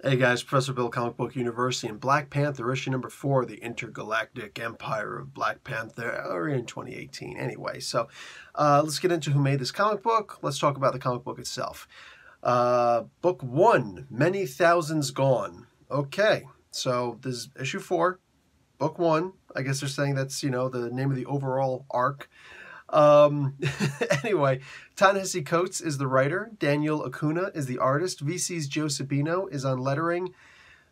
Hey guys, Professor Bill, Comic Book University, and Black Panther, issue number 4, The Intergalactic Empire of Black Panther, or in 2018 anyway. So let's get into who made this comic book. Let's talk about the comic book itself. Book 1, Many Thousands Gone. Okay, so this is issue 4, book 1. I guess they're saying that's, the name of the overall arc. Anyway, Ta-Nehisi Coates is the writer. Daniel Acuna is the artist. VC's Joe Sabino is on lettering.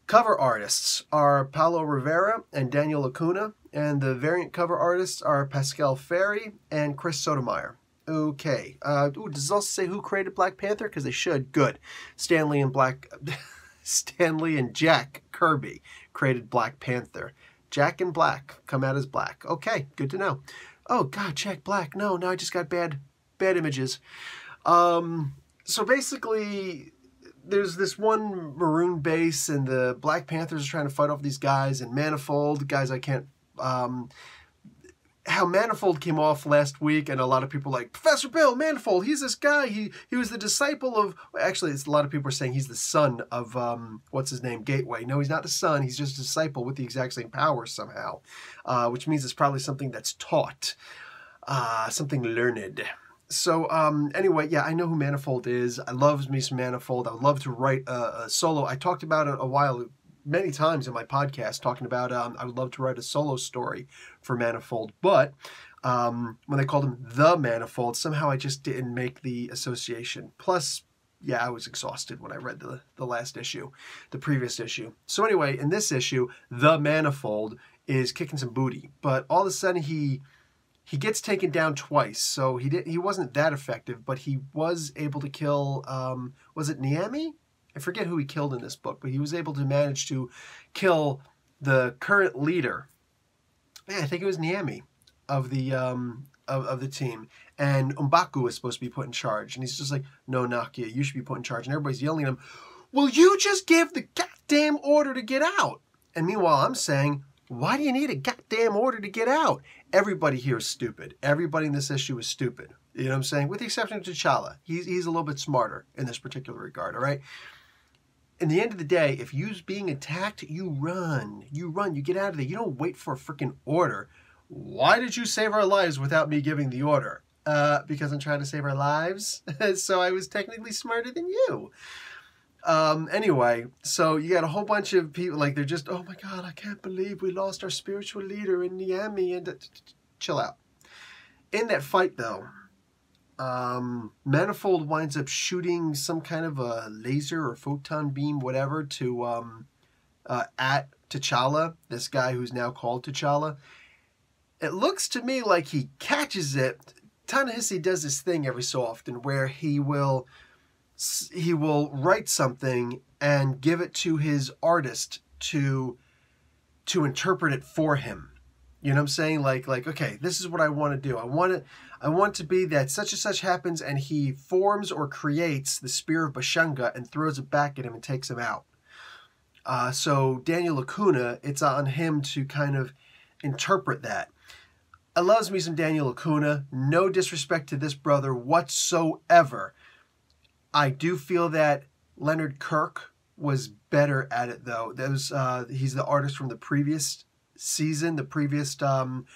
Cover artists are Paulo Rivera and Daniel Acuna, and the variant cover artists are Pascal Ferry and Chris Sotomayor. Okay. Does it also say who created Black Panther? Because they should. Good. Stanley and Jack Kirby created Black Panther. Jack and Black come out as black. Okay, good to know. Oh God, Jack Black. No, now I just got bad images. So basically, there's this one maroon base, and the Black Panthers are trying to fight off these guys. And Manifold, guys, I can't. How Manifold came off last week, and a lot of people are like, Professor Bill, Manifold, he's this guy. He was the disciple of. Actually, it's a lot of people are saying he's the son of what's his name, Gateway. No, he's not the son. He's just a disciple with the exact same powers somehow, which means it's probably something that's taught, something learned. So anyway, yeah, I know who Manifold is. I love me some Manifold. I would love to write a solo. I talked about it many times in my podcast, talking about I would love to write a solo story for Manifold, but when they called him the Manifold, somehow I just didn't make the association. Plus, yeah, I was exhausted when I read the last issue, the previous issue. So anyway, in this issue, the Manifold is kicking some booty, but all of a sudden he gets taken down twice. So he wasn't that effective, but he was able to kill, was it Niami? I forget who he killed in this book, but he was able to manage to kill the current leader. Yeah, I think it was Niami of the of the team. And M'Baku is supposed to be put in charge. And he's just like, no, Nakia, you should be put in charge. And everybody's yelling at him, will you just give the goddamn order to get out? And meanwhile, I'm saying, why do you need a goddamn order to get out? Everybody here is stupid. Everybody in this issue is stupid. You know what I'm saying? With the exception of T'Challa. He's a little bit smarter in this particular regard, all right? In the end of the day, if you're being attacked, you run. You get out of there. You don't wait for a freaking order. Why did you save our lives without me giving the order? Because I'm trying to save our lives. So I was technically smarter than you. Anyway, so you got a whole bunch of people, like, they're just, oh my God, I can't believe we lost our spiritual leader in Niami. And chill out. In that fight, though, Manifold winds up shooting some kind of a laser or photon beam, whatever, to at T'Challa, this guy who's now called T'Challa. It looks to me like he catches it. Ta-Nehisi does this thing every so often where he will write something and give it to his artist to interpret it for him. You know what I'm saying? Like, okay, this is what I want to do. I want to be that such and such happens, and he forms or creates the Spear of Bashunga and throws it back at him and takes him out. So Daniel Acuna, it's on him to kind of interpret that. I loves me some Daniel Acuna. No disrespect to this brother whatsoever. I do feel that Leonard Kirk was better at it, though. He's the artist from the previous season, the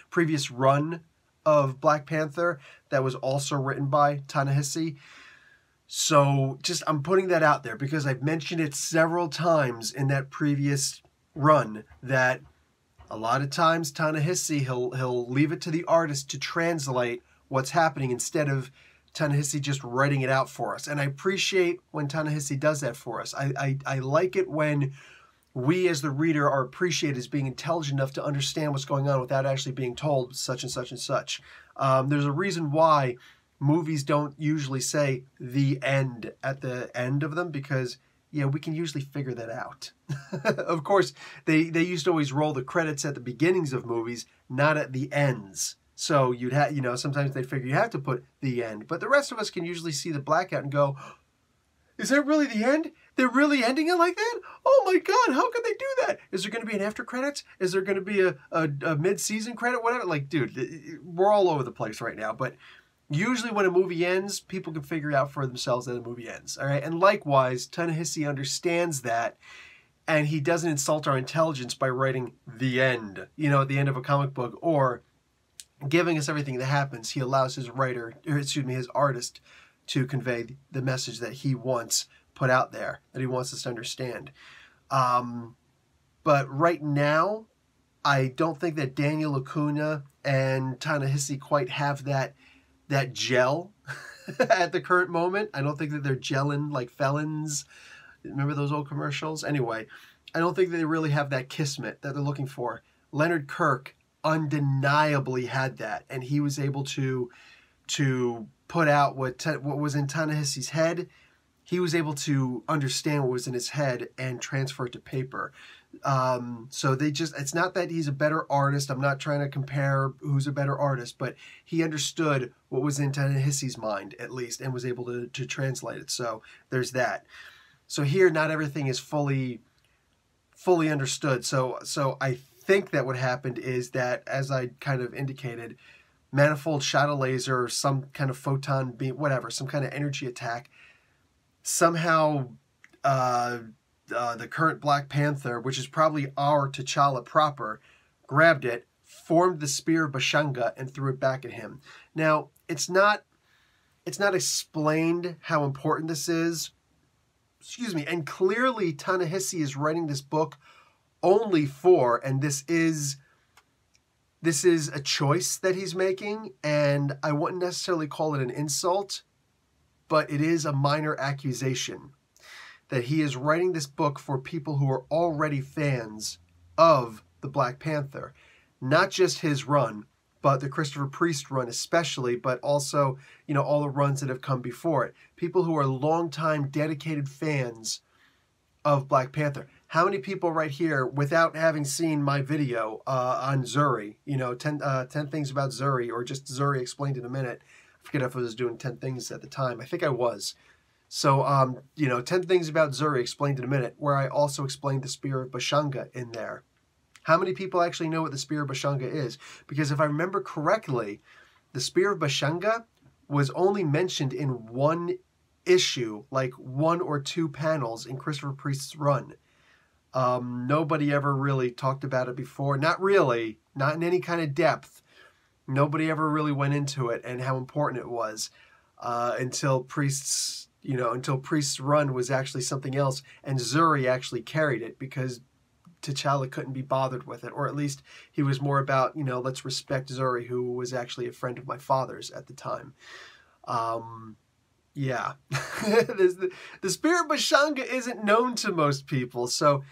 previous run of Black Panther that was also written by Ta-Nehisi. So I'm putting that out there because I've mentioned it several times in that previous run that a lot of times Ta-Nehisi, he'll leave it to the artist to translate what's happening instead of Ta-Nehisi just writing it out for us. And I appreciate when Ta-Nehisi does that for us. I like it when we as the reader are appreciated as being intelligent enough to understand what's going on without actually being told such and such and such. There's a reason why movies don't usually say the end at the end of them, because, yeah, we can usually figure that out. Of course, they used to always roll the credits at the beginnings of movies, not at the ends. So you'd have, sometimes they figure you have to put the end. But the rest of us can usually see the blackout and go, is that really the end? They're really ending it like that? Oh my God, how could they do that? Is there going to be an after credits? Is there going to be a mid-season credit? Whatever. Like, dude, we're all over the place right now. But, Usually when a movie ends, people can figure out for themselves that a movie ends. All right. And likewise, ta-nehisi understands that, and he doesn't insult our intelligence by writing the end, you know, at the end of a comic book, or giving us everything that happens. He allows his writer, or excuse me, his artist to convey the message that he wants put out there, that he wants us to understand. But right now, I don't think that Daniel Acuna and ta-nehisi quite have that gel at the current moment. I don't think that they're gelling like felons. Remember those old commercials? Anyway, I don't think that they really have that kismet that they're looking for. Leonard Kirk undeniably had that, and he was able to put out what was in ta-nehisi's head. He was able to understand what was in his head and transfer it to paper. So it's not that he's a better artist. I'm not trying to compare who's a better artist, but he understood what was in ta-nehisi's mind, at least, and was able to translate it. So there's that. So here, not everything is fully understood. So I think that what happened is that, as I kind of indicated, Manifold shot a laser or some kind of photon beam, whatever, some kind of energy attack. Somehow, the current Black Panther, which is probably our T'Challa proper, grabbed it, formed the spear of Bashanga, and threw it back at him. Now, it's not explained how important this is. Excuse me. And clearly, ta-nehisi is writing this book only for, and this is a choice that he's making, and I wouldn't necessarily call it an insult, but it is a minor accusation that he is writing this book for people who are already fans of the Black Panther. Not just his run, but the Christopher Priest run especially, but also, you know, all the runs that have come before it. People who are longtime dedicated fans of Black Panther. How many people right here, without having seen my video on Zuri, you know, 10 things about Zuri, or just Zuri explained in a minute. I forget if I was doing 10 things at the time. I think I was. So, you know, 10 things about Zuri explained in a minute, where I also explained the Spear of Bashanga in there. How many people actually know what the Spear of Bashanga is? Because if I remember correctly, the Spear of Bashanga was only mentioned in one issue, like 1 or 2 panels in Christopher Priest's run. Nobody ever really talked about it before. Not really. Not in any kind of depth. Nobody ever really went into it and how important it was until Priest's run was actually something else, and Zuri actually carried it because T'Challa couldn't be bothered with it, or at least he was more about, you know, let's respect Zuri, who was actually a friend of my father's at the time. Yeah. The Spear of Bashanga isn't known to most people, so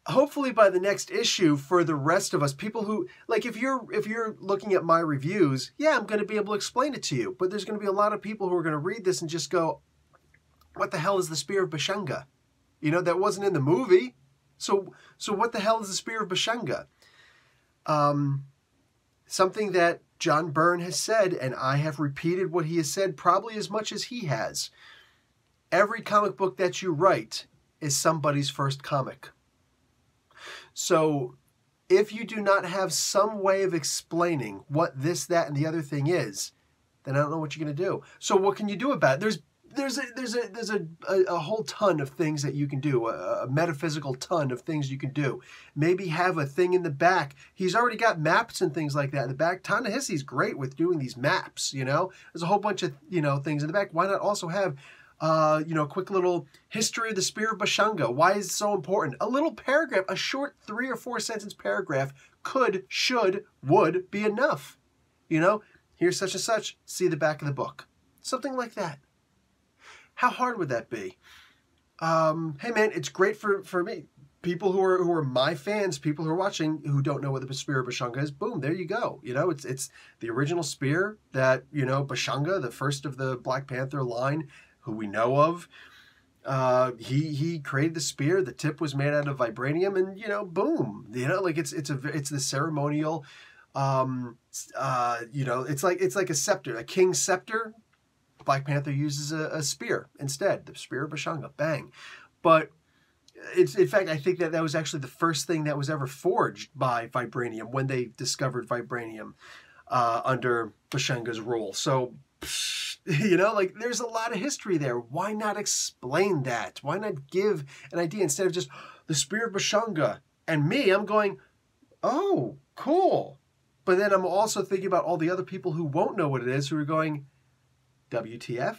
hopefully by the next issue, for the rest of us, people who, like, if you're looking at my reviews, yeah, I'm going to be able to explain it to you, but there's going to be a lot of people who are going to read this and just go, what the hell is the Spear of Bashanga? You know, that wasn't in the movie. So what the hell is the Spear of Bashanga? Something that John Byrne has said, and I have repeated what he has said probably as much as he has. Every comic book that you write is somebody's first comic. So if you do not have some way of explaining what this, that, and the other thing is, then I don't know what you're going to do. So what can you do about it? There's a whole ton of things that you can do, a metaphysical ton of things you can do. Maybe have a thing in the back. He's already got maps and things like that in the back. Ta-nehisi's great with doing these maps, you know. There's a whole bunch of, you know, things in the back. Why not also have, you know, a quick little history of the Spear of Bashanga? Why is it so important? A little paragraph, a short 3 or 4 sentence paragraph could, should, would be enough. You know, here's such and such, see the back of the book. Something like that. How hard would that be? Hey man, it's great for me. People who are my fans, people who are watching who don't know what the Spear of Bashanga is, boom, there you go. You know, it's the original spear that, you know, Bashanga, the first of the Black Panther line, who we know of, he created the spear. The tip was made out of vibranium, and, you know, boom, you know, like it's the ceremonial, you know, it's like a scepter, a king's scepter. Black Panther uses a spear instead, the Spear of Bashanga, bang. But it's, in fact, I think that was actually the first thing that was ever forged by vibranium when they discovered vibranium under Bashanga's rule. So You know, like there's a lot of history there. Why not explain that? Why not give an idea instead of just the spear of Bashanga? And me, I'm going, oh, cool. But then I'm also thinking about all the other people who won't know what it is, who are going, WTF?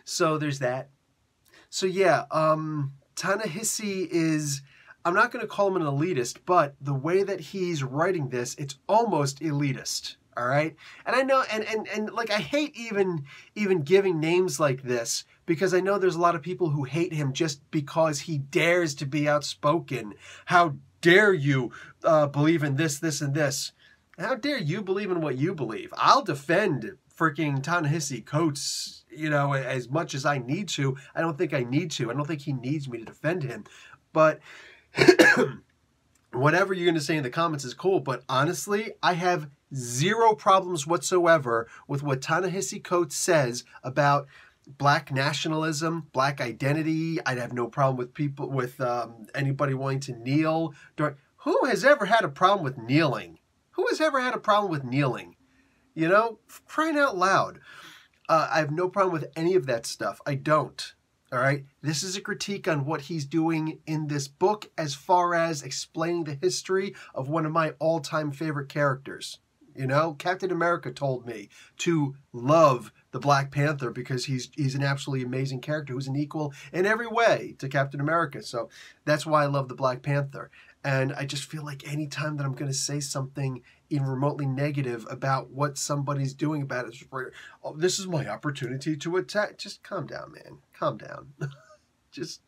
So there's that. So yeah, ta-nehisi is, I'm not going to call him an elitist, but the way that he's writing this, it's almost elitist. All right. And I know, and like, I hate even giving names like this, because I know there's a lot of people who hate him just because he dares to be outspoken. How dare you believe in this, this, and this? How dare you believe in what you believe? I'll defend freaking Ta-Nehisi Coates, you know, as much as I need to. I don't think I need to. I don't think he needs me to defend him. But whatever you're going to say in the comments is cool. But honestly, I have zero problems whatsoever with what Ta-Nehisi Coates says about Black nationalism, Black identity. I'd have no problem with people, with anybody wanting to kneel. Who has ever had a problem with kneeling? Who has ever had a problem with kneeling? You know, crying out loud. I have no problem with any of that stuff. I don't. All right. This is a critique on what he's doing in this book as far as explaining the history of one of my all-time favorite characters. You know, Captain America told me to love the Black Panther because he's an absolutely amazing character who's an equal in every way to Captain America. So that's why I love the Black Panther. And I just feel like any time that I'm going to say something even remotely negative about what somebody's doing about it, oh, this is my opportunity to attack. Just calm down, man. Calm down. Just,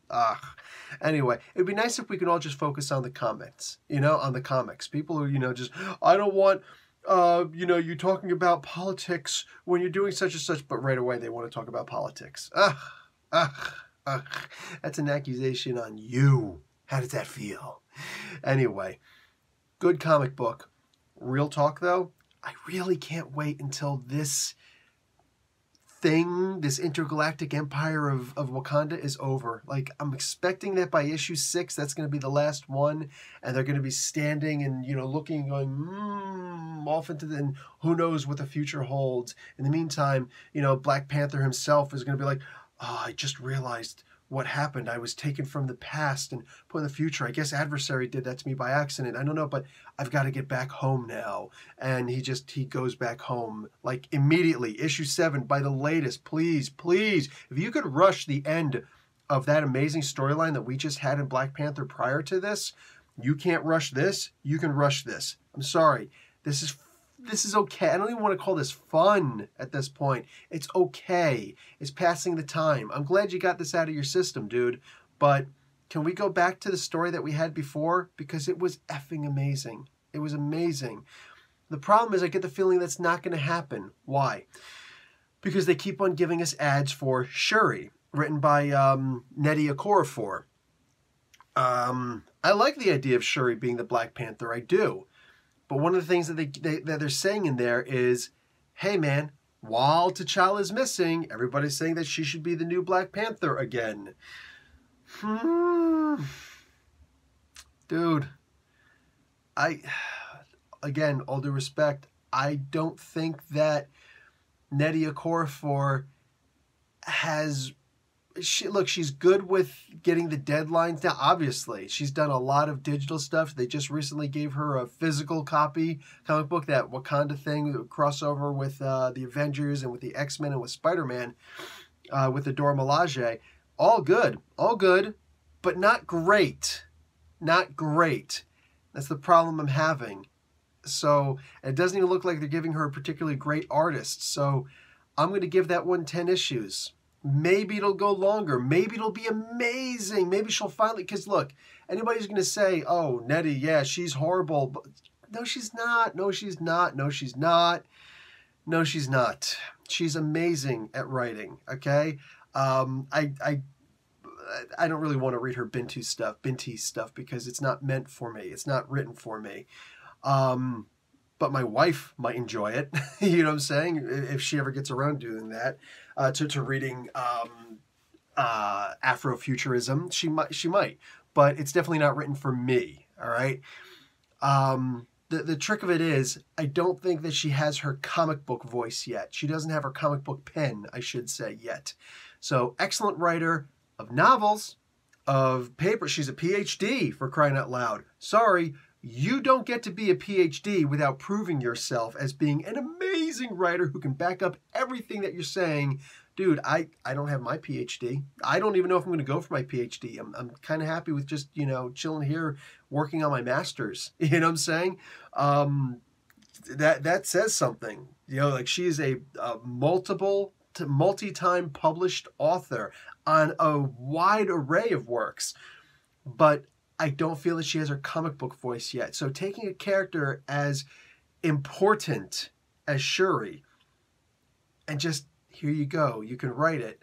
Anyway, it'd be nice if we could all just focus on the comments, you know, on the comics. People who, you know, just, I don't want, you know, you talking about politics when you're doing such and such, but right away they want to talk about politics. That's an accusation on you. How does that feel? Anyway, good comic book. Real talk, though, I really can't wait until this thing, this intergalactic empire of Wakanda is over. Like, I'm expecting that by issue 6, that's going to be the last one, and they're going to be standing and, you know, looking and going, off into the, and who knows what the future holds. In the meantime, you know, Black Panther himself is going to be like, oh, I just realized what happened. I was taken from the past and put in the future. I guess Adversary did that to me by accident. I don't know, but I've got to get back home now. And he goes back home like immediately. Issue 7 by the latest. Please, please, if you could rush the end of that amazing storyline that we just had in Black Panther prior to this, you can't rush this. You can rush this. I'm sorry. This is okay. I don't even want to call this fun at this point. It's okay. It's passing the time. I'm glad you got this out of your system, dude. But can we go back to the story that we had before? Because it was effing amazing. It was amazing. The problem is I get the feeling that's not going to happen. Why? Because they keep on giving us ads for Shuri, written by Nnedi Okorafor. I like the idea of Shuri being the Black Panther. I do. But one of the things that they're saying in there is, hey, man, while T'Challa is missing, everybody's saying that she should be the new Black Panther again. Dude, again, all due respect, I don't think that Nnedi Okorafor has... Look, she's good with getting the deadlines. Now, obviously, she's done a lot of digital stuff. They just recently gave her a physical copy comic book, that Wakanda thing, crossover with the Avengers and with the X-Men and with Spider-Man, with the Dora Milaje. All good, but not great. Not great. That's the problem I'm having. So, it doesn't even look like they're giving her a particularly great artist. So, I'm going to give that one 10 issues. Maybe it'll go longer. Maybe it'll be amazing. Maybe she'll finally... Because, look, anybody's going to say, oh, Nnedi, yeah, she's horrible. But no, she's not. No, she's not. No, she's not. No, she's not. She's amazing at writing, okay? I don't really want to read her Binti stuff because it's not meant for me. It's not written for me. But my wife might enjoy it. You know what I'm saying? If she ever gets around doing that, to reading Afrofuturism, she might. But it's definitely not written for me. All right. the trick of it is, I don't think that she has her comic book voice yet. She doesn't have her comic book pen, I should say, yet. So, excellent writer of novels, of paper. She's a PhD, for crying out loud. Sorry, you don't get to be a PhD without proving yourself as being an amazing writer who can back up everything that you're saying. Dude, I don't have my PhD. I don't even know if I'm going to go for my PhD. I'm kind of happy with just, chilling here, working on my master's. You know what I'm saying? That says something. Like she's a multi-time published author on a wide array of works. But I don't feel that she has her comic book voice yet. So taking a character as important as Shuri and just, here you go, you can write it.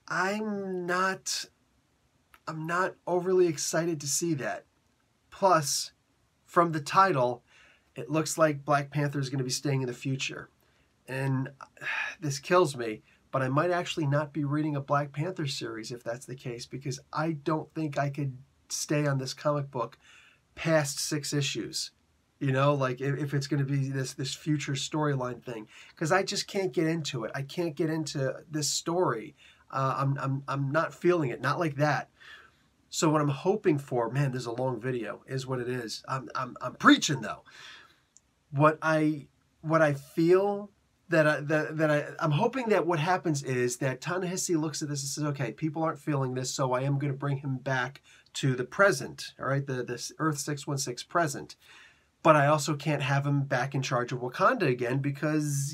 I'm not overly excited to see that. Plus, from the title, it looks like Black Panther is going to be staying in the future. And this kills me, but I might actually not be reading a Black Panther series if that's the case, because I don't think I could stay on this comic book past 6 issues. Like if it's going to be this future storyline thing, because I just can't get into it. I can't get into this story. I'm not feeling it. Not like that. So what I'm hoping for, man, there's a long video, is what it is. I'm preaching though. What I feel I'm hoping that what happens is that ta-Nehisi looks at this and says, okay, people aren't feeling this, so I am going to bring him back to the present. All right, this Earth 616 present. But I also can't have him back in charge of Wakanda again because,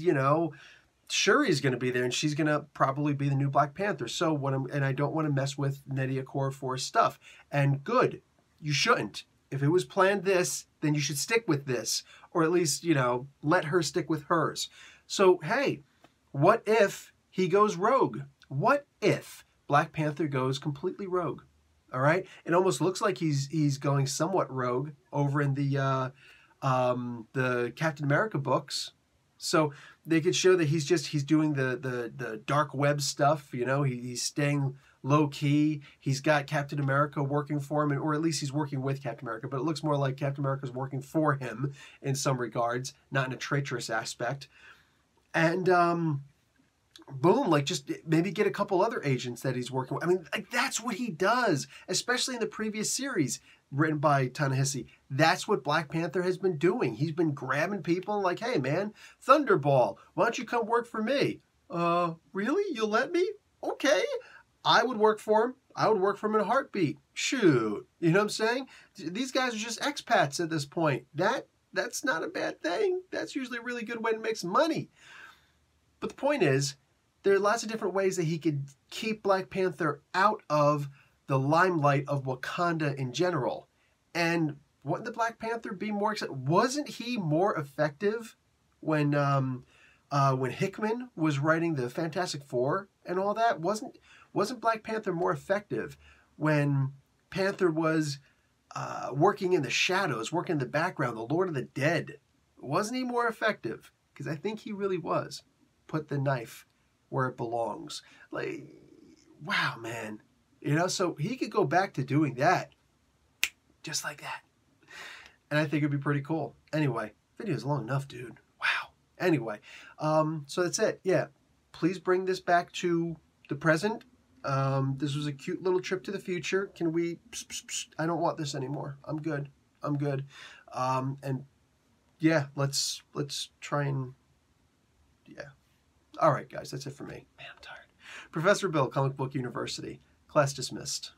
Shuri's going to be there and she's going to probably be the new Black Panther. So I don't want to mess with Nnedi Okorafor's stuff. And good, you shouldn't. If it was planned this, then you should stick with this. Or at least, let her stick with hers. So, hey, what if he goes rogue? What if Black Panther goes completely rogue? All right? It almost looks like he's going somewhat rogue over in the Captain America books. So they could show that he's doing the dark web stuff. He's staying low key. He's got Captain America working for him, or at least he's working with Captain America. But it looks more like Captain America's working for him in some regards, not in a traitorous aspect. And boom, like just maybe get a couple other agents that he's working with. I mean, like that's what he does, especially in the previous series written by ta-Nehisi. That's what Black Panther has been doing. He's been grabbing people and like, hey man, Thunderball, why don't you come work for me? Really? You'll let me? Okay. I would work for him. I would work for him in a heartbeat. Shoot. You know what I'm saying? These guys are just expats at this point. That's not a bad thing. That's usually a really good way to make some money. But the point is, there are lots of different ways that he could keep Black Panther out of the limelight of Wakanda in general. And wouldn't the Black Panther be more excited? Wasn't he more effective when Hickman was writing the Fantastic Four and all that? Wasn't Black Panther more effective when Panther was working in the shadows, working in the background, the Lord of the Dead? Wasn't he more effective? Because I think he really was. Put the knife where it belongs. Like, wow, man. So he could go back to doing that. Just like that. And I think it'd be pretty cool. Anyway, video's long enough, dude. Wow. Anyway, so that's it. Yeah. Please bring this back to the present. This was a cute little trip to the future. Can we... I don't want this anymore. I'm good. And yeah, let's try and... Yeah. All right, guys, that's it for me. Man, I'm tired. Professor Bill, Comic Book University. Class dismissed.